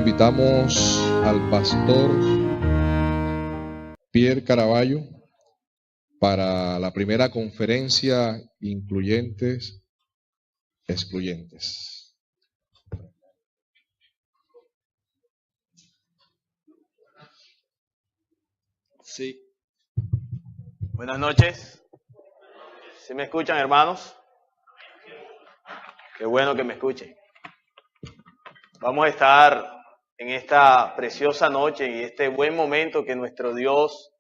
Invitamos al pastor Pierre Caraballo para la primera conferencia Incluyentes, Excluyentes. Sí. Buenas noches. ¿Sí me escuchan, hermanos? Qué bueno que me escuchen. Vamos a estar en esta preciosa noche y este buen momento que nuestro Dios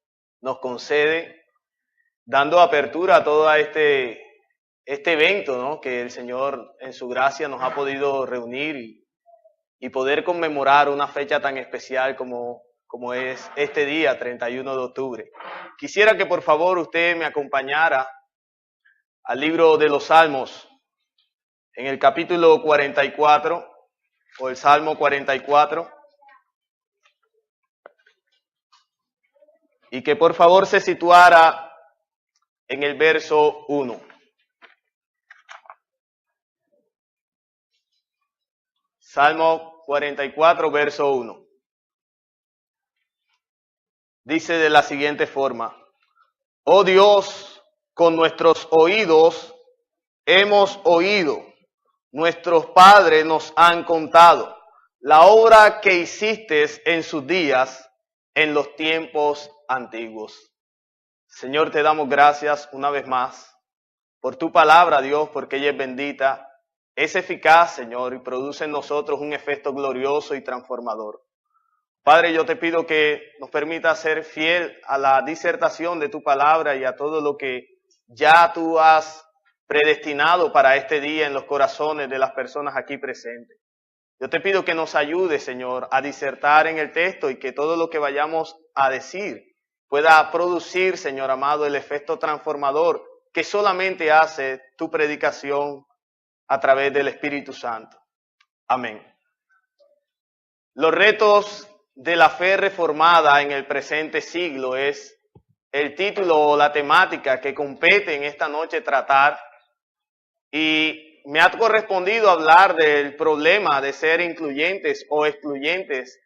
nos concede, dando apertura a todo este evento, ¿no? Que el Señor en su gracia nos ha podido reunir y poder conmemorar una fecha tan especial como es este día, 31 de octubre. Quisiera que por favor usted me acompañara al libro de los Salmos, en el capítulo 44, o el Salmo 44, y que por favor se situara en el verso 1. Salmo 44, verso 1. Dice de la siguiente forma: Oh Dios, con nuestros oídos hemos oído, nuestros padres nos han contado la obra que hiciste en sus días, en los tiempos antiguos. Señor, te damos gracias una vez más por tu palabra, Dios, porque ella es bendita, es eficaz, Señor, y produce en nosotros un efecto glorioso y transformador. Padre, yo te pido que nos permita ser fiel a la disertación de tu palabra y a todo lo que ya tú has predestinado para este día en los corazones de las personas aquí presentes. Yo te pido que nos ayude, Señor, a disertar en el texto y que todo lo que vayamos a decir pueda producir, Señor amado, el efecto transformador que solamente hace tu predicación a través del Espíritu Santo. Amén. Los retos de la fe reformada en el presente siglo es el título o la temática que compete en esta noche tratar, y me ha correspondido hablar del problema de ser incluyentes o excluyentes,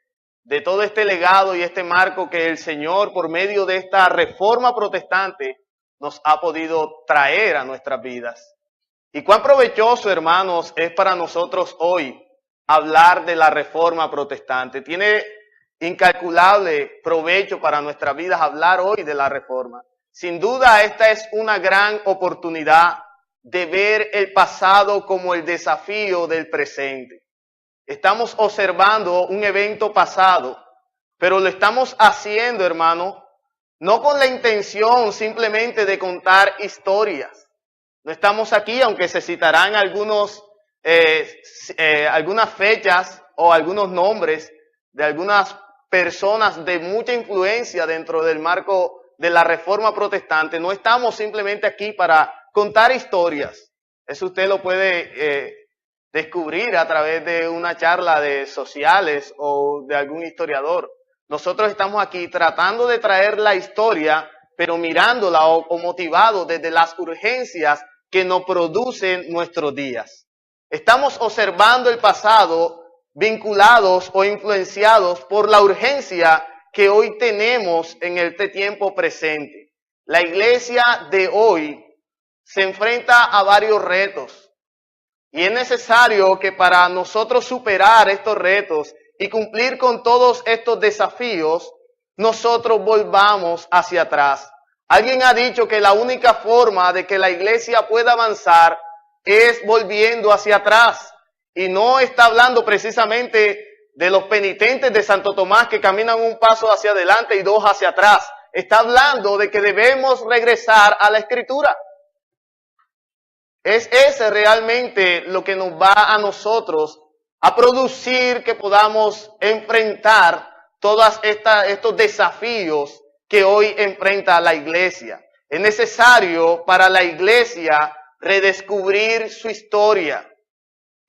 de todo este legado y este marco que el Señor por medio de esta reforma protestante nos ha podido traer a nuestras vidas. Y cuán provechoso, hermanos, es para nosotros hoy hablar de la reforma protestante. Tiene incalculable provecho para nuestras vidas hablar hoy de la reforma. Sin duda, esta es una gran oportunidad de ver el pasado como el desafío del presente. Estamos observando un evento pasado, pero lo estamos haciendo, hermano, no con la intención simplemente de contar historias. No estamos aquí, aunque se citarán algunas fechas o algunos nombres de algunas personas de mucha influencia dentro del marco de la Reforma Protestante. No estamos simplemente aquí para contar historias. Eso usted lo puede descubrir a través de una charla de sociales o de algún historiador. Nosotros estamos aquí tratando de traer la historia, pero mirándola o motivado desde las urgencias que nos producen nuestros días. Estamos observando el pasado vinculados o influenciados por la urgencia que hoy tenemos en este tiempo presente. La iglesia de hoy se enfrenta a varios retos y es necesario que para nosotros superar estos retos y cumplir con todos estos desafíos, nosotros volvamos hacia atrás. Alguien ha dicho que la única forma de que la iglesia pueda avanzar es volviendo hacia atrás. Y no está hablando precisamente de los penitentes de Santo Tomás que caminan un paso hacia adelante y dos hacia atrás. Está hablando de que debemos regresar a la Escritura. Es ese realmente lo que nos va a nosotros a producir que podamos enfrentar todos estos desafíos que hoy enfrenta la iglesia. Es necesario para la iglesia redescubrir su historia.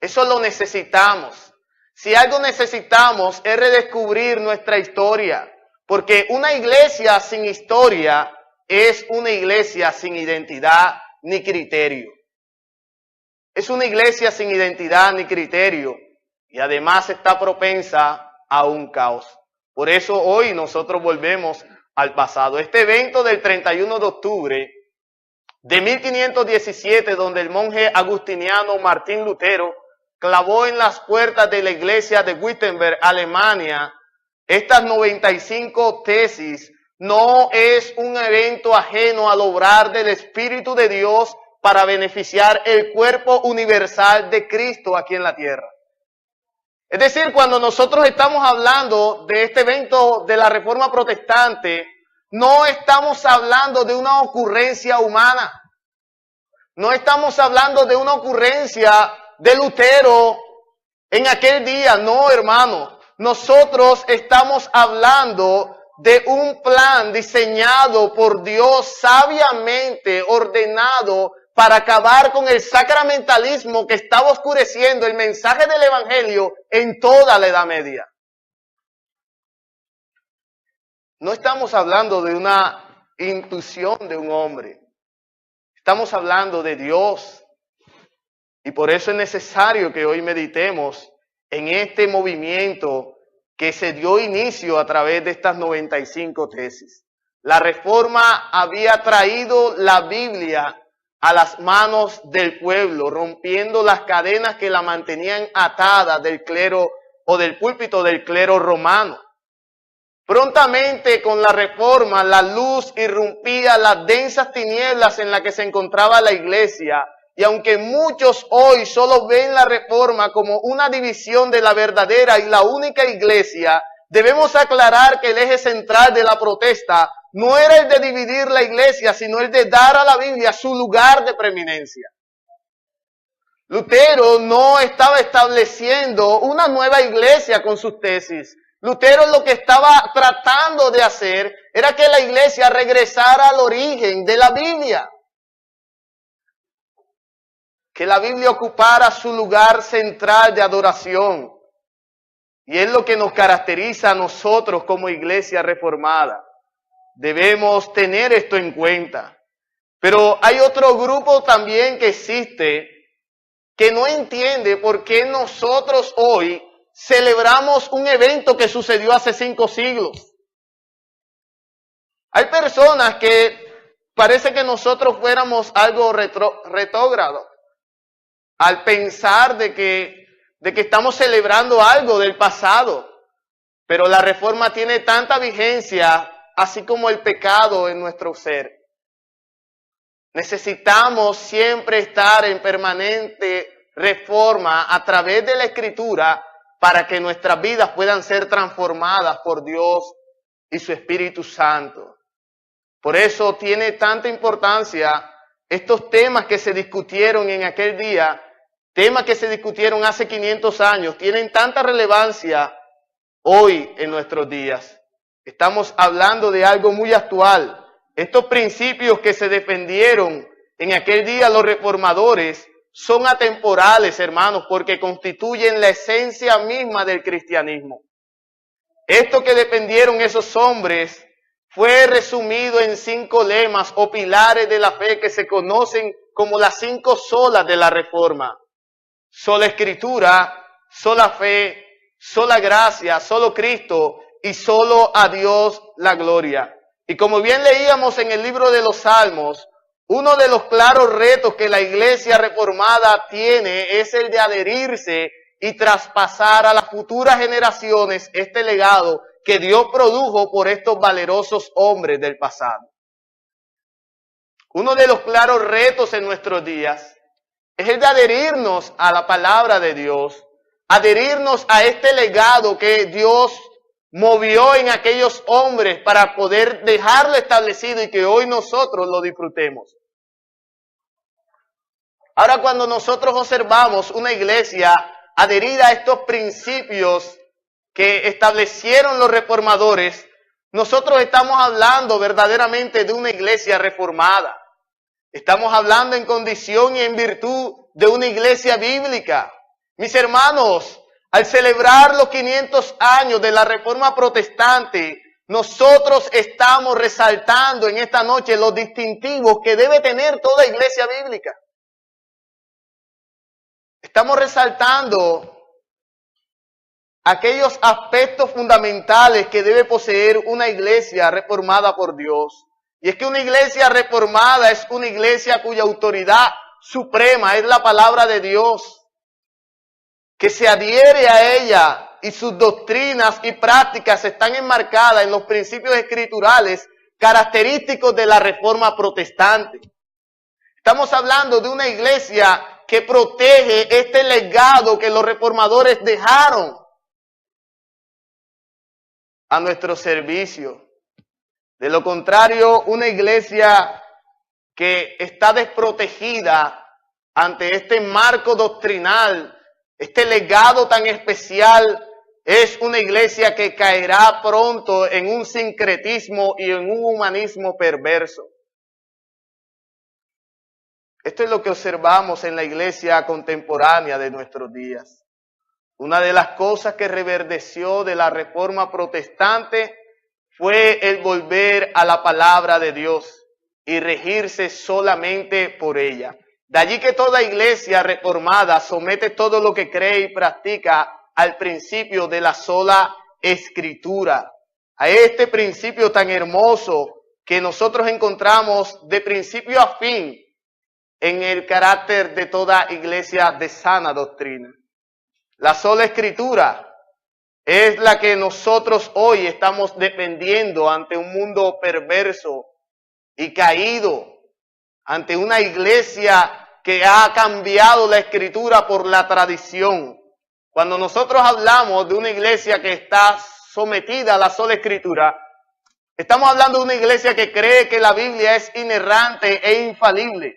Eso lo necesitamos. Si algo necesitamos es redescubrir nuestra historia, porque una iglesia sin historia es una iglesia sin identidad ni criterio. Es una iglesia sin identidad ni criterio y además está propensa a un caos. Por eso hoy nosotros volvemos al pasado. Este evento del 31 de octubre de 1517, donde el monje agustiniano Martín Lutero clavó en las puertas de la iglesia de Wittenberg, Alemania, estas 95 tesis, no es un evento ajeno al obrar del Espíritu de Dios para beneficiar el cuerpo universal de Cristo aquí en la tierra. Es decir, cuando nosotros estamos hablando de este evento de la Reforma Protestante, no estamos hablando de una ocurrencia humana. No estamos hablando de una ocurrencia de Lutero en aquel día. No, hermano. Nosotros estamos hablando de un plan diseñado por Dios, sabiamente ordenado para acabar con el sacramentalismo que estaba oscureciendo el mensaje del Evangelio en toda la Edad Media. No estamos hablando de una intuición de un hombre. Estamos hablando de Dios. Y por eso es necesario que hoy meditemos en este movimiento que se dio inicio a través de estas 95 tesis. La Reforma había traído la Biblia a las manos del pueblo, rompiendo las cadenas que la mantenían atada del clero o del púlpito del clero romano. Prontamente con la Reforma, la luz irrumpía las densas tinieblas en las que se encontraba la iglesia. Y aunque muchos hoy solo ven la Reforma como una división de la verdadera y la única iglesia, debemos aclarar que el eje central de la protesta no era el de dividir la iglesia, sino el de dar a la Biblia su lugar de preeminencia. Lutero no estaba estableciendo una nueva iglesia con sus tesis. Lutero lo que estaba tratando de hacer era que la iglesia regresara al origen de la Biblia. Que la Biblia ocupara su lugar central de adoración. Y es lo que nos caracteriza a nosotros como iglesia reformada. Debemos tener esto en cuenta. Pero hay otro grupo también que existe que no entiende por qué nosotros hoy celebramos un evento que sucedió hace 5 siglos. Hay personas que parece que nosotros fuéramos algo retrógrado al pensar de que estamos celebrando algo del pasado. Pero la Reforma tiene tanta vigencia, así como el pecado en nuestro ser. Necesitamos siempre estar en permanente reforma a través de la Escritura para que nuestras vidas puedan ser transformadas por Dios y su Espíritu Santo. Por eso tiene tanta importancia estos temas que se discutieron en aquel día, temas que se discutieron hace 500 años, tienen tanta relevancia hoy en nuestros días. Estamos hablando de algo muy actual. Estos principios que se defendieron en aquel día los reformadores son atemporales, hermanos, porque constituyen la esencia misma del cristianismo. Esto que defendieron esos hombres fue resumido en 5 lemas o pilares de la fe que se conocen como las 5 solas de la Reforma. Sola Escritura, sola fe, sola gracia, solo Cristo y solo a Dios la gloria. Y como bien leíamos en el libro de los Salmos, uno de los claros retos que la iglesia reformada tiene es el de adherirse y traspasar a las futuras generaciones este legado que Dios produjo por estos valerosos hombres del pasado. Uno de los claros retos en nuestros días es el de adherirnos a la palabra de Dios, adherirnos a este legado que Dios movió en aquellos hombres para poder dejarlo establecido y que hoy nosotros lo disfrutemos. Ahora, cuando nosotros observamos una iglesia adherida a estos principios que establecieron los reformadores, nosotros estamos hablando verdaderamente de una iglesia reformada. Estamos hablando en condición y en virtud de una iglesia bíblica. Mis hermanos, al celebrar los 500 años de la Reforma Protestante, nosotros estamos resaltando en esta noche los distintivos que debe tener toda iglesia bíblica. Estamos resaltando aquellos aspectos fundamentales que debe poseer una iglesia reformada por Dios. Y es que una iglesia reformada es una iglesia cuya autoridad suprema es la palabra de Dios, que se adhiere a ella y sus doctrinas y prácticas están enmarcadas en los principios escriturales característicos de la Reforma Protestante. Estamos hablando de una iglesia que protege este legado que los reformadores dejaron a nuestro servicio. De lo contrario, una iglesia que está desprotegida ante este marco doctrinal, este legado tan especial, es una iglesia que caerá pronto en un sincretismo y en un humanismo perverso. Esto es lo que observamos en la iglesia contemporánea de nuestros días. Una de las cosas que reverdeció de la Reforma Protestante fue el volver a la palabra de Dios y regirse solamente por ella. De allí que toda iglesia reformada somete todo lo que cree y practica al principio de la sola Escritura, a este principio tan hermoso que nosotros encontramos de principio a fin en el carácter de toda iglesia de sana doctrina. La sola Escritura es la que nosotros hoy estamos defendiendo ante un mundo perverso y caído, ante una iglesia que ha cambiado la Escritura por la tradición. Cuando nosotros hablamos de una iglesia que está sometida a la sola Escritura, estamos hablando de una iglesia que cree que la Biblia es inerrante e infalible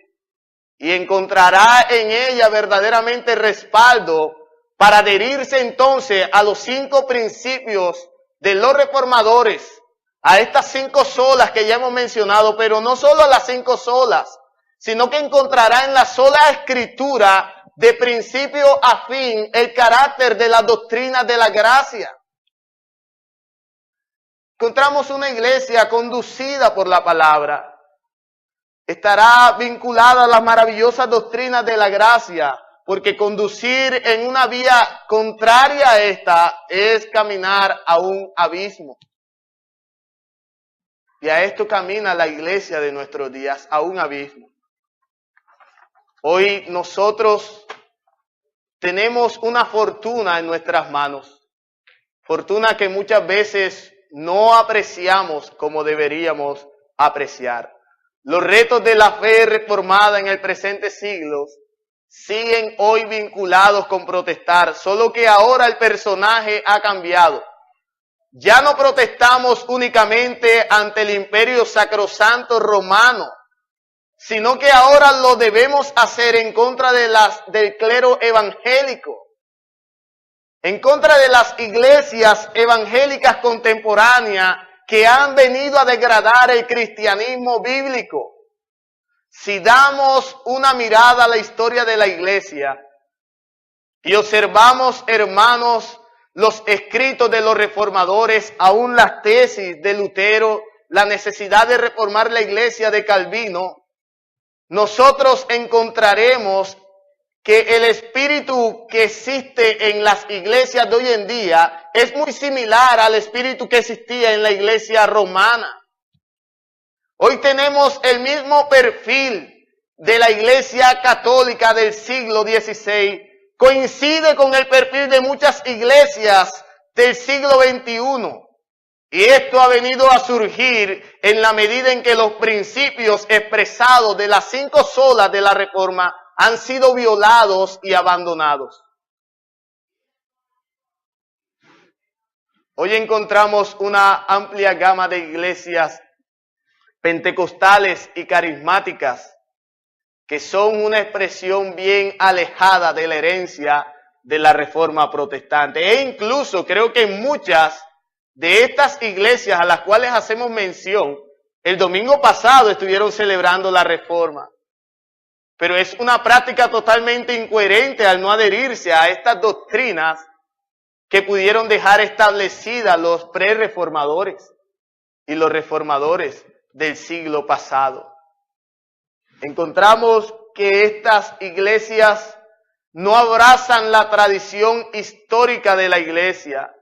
y encontrará en ella verdaderamente respaldo para adherirse entonces a los 5 principios de los reformadores, a estas 5 solas que ya hemos mencionado, pero no solo a las 5 solas, sino que encontrará en la sola Escritura, de principio a fin, el carácter de la doctrina de la gracia. Encontramos una iglesia conducida por la palabra. Estará vinculada a las maravillosas doctrinas de la gracia, porque conducir en una vía contraria a esta es caminar a un abismo. Y a esto camina la iglesia de nuestros días, a un abismo. Hoy nosotros tenemos una fortuna en nuestras manos, fortuna que muchas veces no apreciamos como deberíamos apreciar. Los retos de la fe reformada en el presente siglo siguen hoy vinculados con protestar, solo que ahora el personaje ha cambiado. Ya no protestamos únicamente ante el imperio sacrosanto romano, sino que ahora lo debemos hacer en contra del clero evangélico, en contra de las iglesias evangélicas contemporáneas que han venido a degradar el cristianismo bíblico. Si damos una mirada a la historia de la iglesia y observamos, hermanos, los escritos de los reformadores, aún las tesis de Lutero, la necesidad de reformar la iglesia de Calvino, nosotros encontraremos que el espíritu que existe en las iglesias de hoy en día es muy similar al espíritu que existía en la iglesia romana. Hoy tenemos el mismo perfil de la iglesia católica del siglo XVI, coincide con el perfil de muchas iglesias del siglo XXI. Y esto ha venido a surgir en la medida en que los principios expresados de las 5 solas de la Reforma han sido violados y abandonados. Hoy encontramos una amplia gama de iglesias pentecostales y carismáticas que son una expresión bien alejada de la herencia de la Reforma Protestante. E incluso creo que muchas de estas iglesias a las cuales hacemos mención, el domingo pasado estuvieron celebrando la Reforma. Pero es una práctica totalmente incoherente al no adherirse a estas doctrinas que pudieron dejar establecidas los pre-reformadores y los reformadores del siglo pasado. Encontramos que estas iglesias no abrazan la tradición histórica de la Iglesia,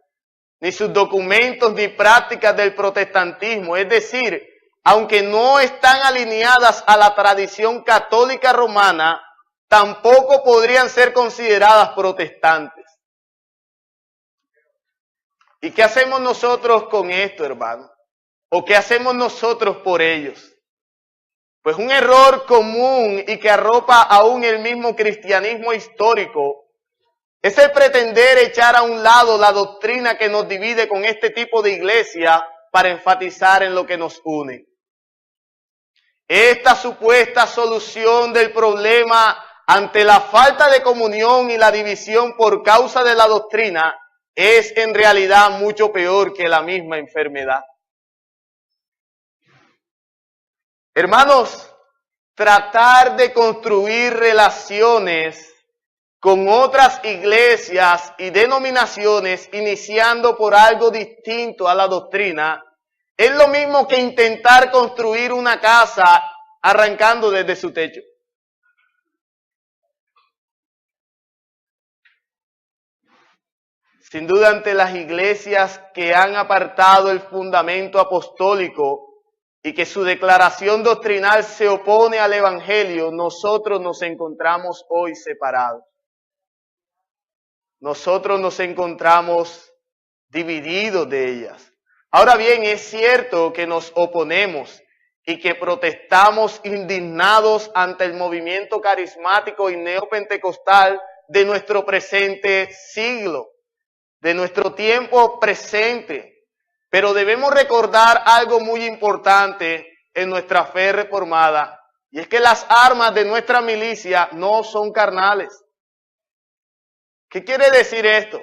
ni sus documentos ni prácticas del protestantismo. Es decir, aunque no están alineadas a la tradición católica romana, tampoco podrían ser consideradas protestantes. ¿Y qué hacemos nosotros con esto, hermano? ¿O qué hacemos nosotros por ellos? Pues un error común y que arropa aún el mismo cristianismo histórico es el pretender echar a un lado la doctrina que nos divide con este tipo de iglesia para enfatizar en lo que nos une. Esta supuesta solución del problema ante la falta de comunión y la división por causa de la doctrina es en realidad mucho peor que la misma enfermedad. Hermanos, tratar de construir relaciones con otras iglesias y denominaciones iniciando por algo distinto a la doctrina es lo mismo que intentar construir una casa arrancando desde su techo. Sin duda, ante las iglesias que han apartado el fundamento apostólico y que su declaración doctrinal se opone al Evangelio, nosotros nos encontramos hoy separados. Nosotros nos encontramos divididos de ellas. Ahora bien, es cierto que nos oponemos y que protestamos indignados ante el movimiento carismático y neopentecostal de nuestro presente siglo, de nuestro tiempo presente. Pero debemos recordar algo muy importante en nuestra fe reformada, y es que las armas de nuestra milicia no son carnales. ¿Qué quiere decir esto?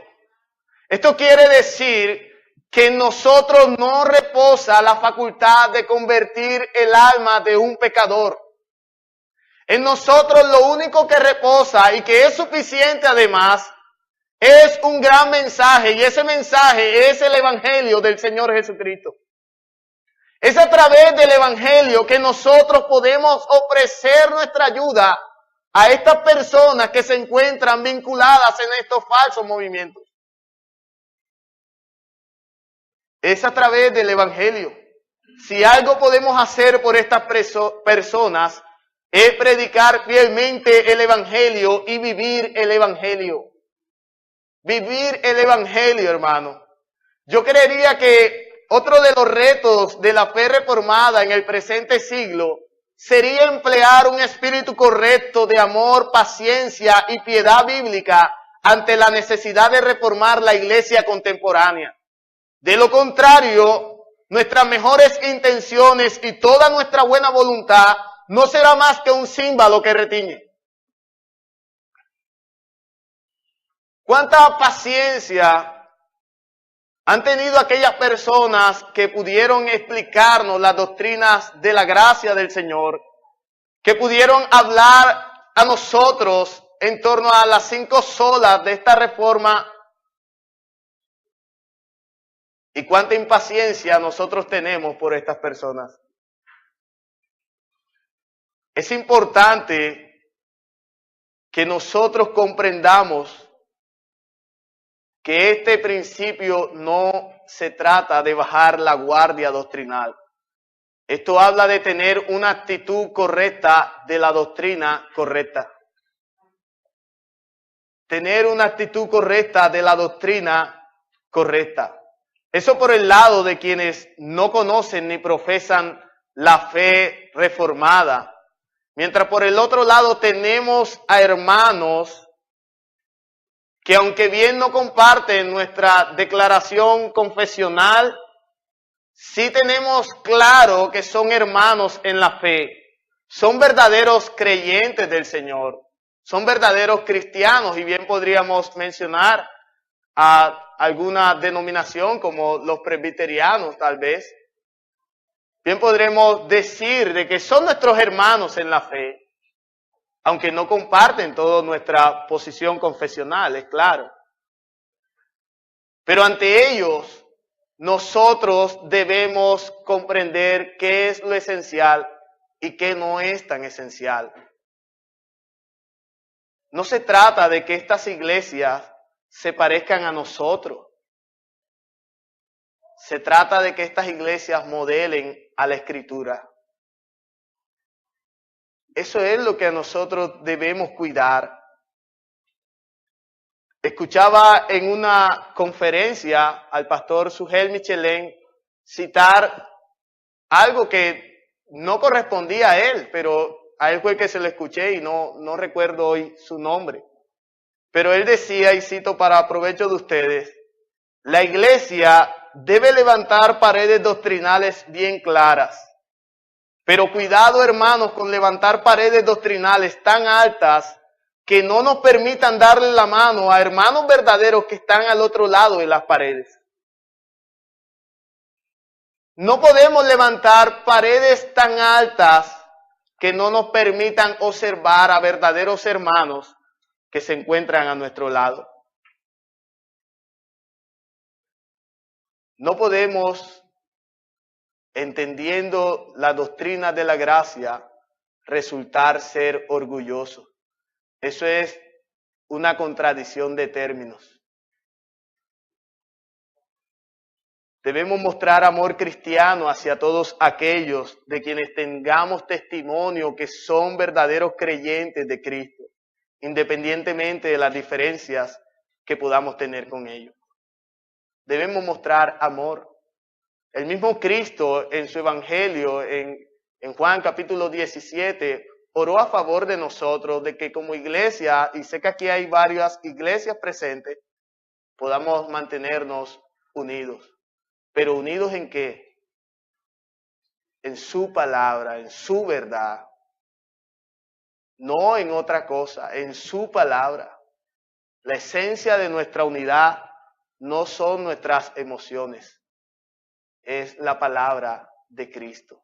Esto quiere decir que en nosotros no reposa la facultad de convertir el alma de un pecador. En nosotros lo único que reposa y que es suficiente además es un gran mensaje, y ese mensaje es el Evangelio del Señor Jesucristo. Es a través del Evangelio que nosotros podemos ofrecer nuestra ayuda a estas personas que se encuentran vinculadas en estos falsos movimientos. Es a través del Evangelio. Si algo podemos hacer por estas personas es predicar fielmente el Evangelio y vivir el Evangelio. Vivir el Evangelio, hermano. Yo creería que otro de los retos de la fe reformada en el presente siglo sería emplear un espíritu correcto de amor, paciencia y piedad bíblica ante la necesidad de reformar la iglesia contemporánea. De lo contrario, nuestras mejores intenciones y toda nuestra buena voluntad no será más que un címbalo que retiñe. ¿Cuánta paciencia han tenido aquellas personas que pudieron explicarnos las doctrinas de la gracia del Señor, que pudieron hablar a nosotros en torno a las 5 solas de esta reforma? ¿Y cuánta impaciencia nosotros tenemos por estas personas? Es importante que nosotros comprendamos que este principio no se trata de bajar la guardia doctrinal. Esto habla de tener una actitud correcta de la doctrina correcta. Tener una actitud correcta de la doctrina correcta. Eso por el lado de quienes no conocen ni profesan la fe reformada. Mientras por el otro lado tenemos a hermanos que aunque bien no comparten nuestra declaración confesional, sí tenemos claro que son hermanos en la fe, son verdaderos creyentes del Señor, son verdaderos cristianos, y bien podríamos mencionar a alguna denominación como los presbiterianos tal vez. Bien podremos decir de que son nuestros hermanos en la fe, aunque no comparten toda nuestra posición confesional, es claro. Pero ante ellos, nosotros debemos comprender qué es lo esencial y qué no es tan esencial. No se trata de que estas iglesias se parezcan a nosotros. Se trata de que estas iglesias modelen a la Escritura. Eso es lo que a nosotros debemos cuidar. Escuchaba en una conferencia al pastor Sugel Michelén citar algo que no correspondía a él, pero a él fue que se lo escuché y no recuerdo hoy su nombre. Pero él decía, y cito para provecho de ustedes, la iglesia debe levantar paredes doctrinales bien claras. Pero cuidado, hermanos, con levantar paredes doctrinales tan altas que no nos permitan darle la mano a hermanos verdaderos que están al otro lado de las paredes. No podemos levantar paredes tan altas que no nos permitan observar a verdaderos hermanos que se encuentran a nuestro lado. No podemos, entendiendo la doctrina de la gracia, resultar ser orgullosos. Eso es una contradicción de términos. Debemos mostrar amor cristiano hacia todos aquellos de quienes tengamos testimonio que son verdaderos creyentes de Cristo, independientemente de las diferencias que podamos tener con ellos. Debemos mostrar amor. El mismo Cristo en su Evangelio, en Juan capítulo 17, oró a favor de nosotros, de que como iglesia, y sé que aquí hay varias iglesias presentes, podamos mantenernos unidos. ¿Pero unidos en qué? En su palabra, en su verdad. No en otra cosa, en su palabra. La esencia de nuestra unidad no son nuestras emociones, es la palabra de Cristo.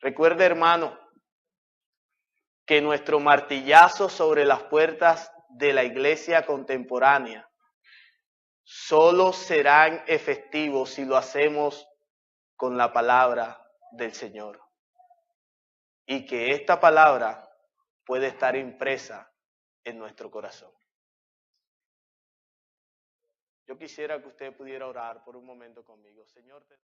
Recuerde, hermano, que nuestro martillazo sobre las puertas de la iglesia contemporánea solo serán efectivos si lo hacemos con la palabra del Señor. Y que esta palabra puede estar impresa en nuestro corazón. Yo quisiera que usted pudiera orar por un momento conmigo. Señor,